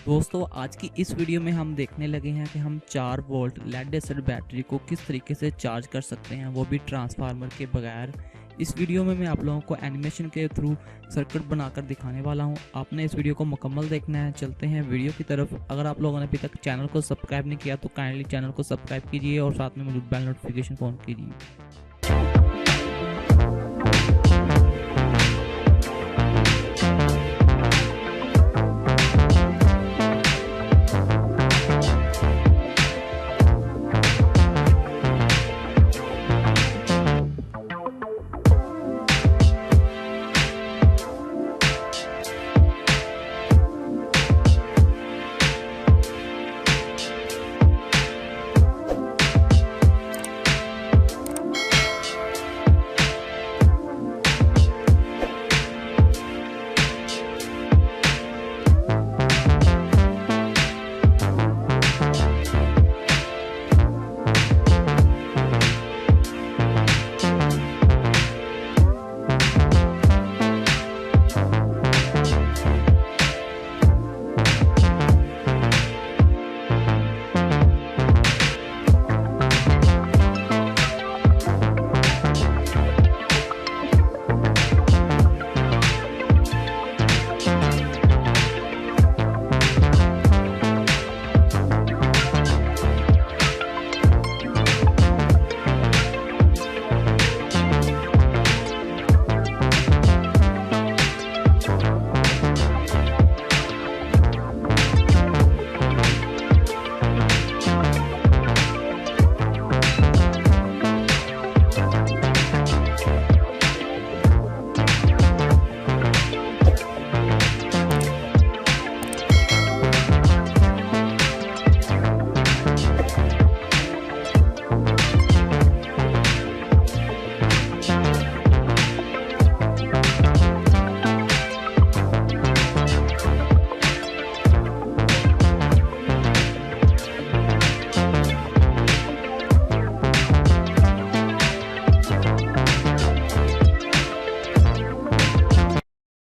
दोस्तों आज की इस वीडियो में हम देखने लगे हैं कि हम 4 वोल्ट लेड एसिड बैटरी को किस तरीके से चार्ज कर सकते हैं, वो भी ट्रांसफार्मर के बगैर। इस वीडियो में मैं आप लोगों को एनिमेशन के थ्रू सर्किट बनाकर दिखाने वाला हूं। आपने इस वीडियो को मुकम्मल देखना है। चलते हैं वीडियो की तरफ। अगर आप लोगों ने अभी तक चैनल को सब्सक्राइब नहीं किया तो काइंडली चैनल को सब्सक्राइब कीजिए और साथ में मौजूद बेल नोटिफिकेशन ऑन कीजिए।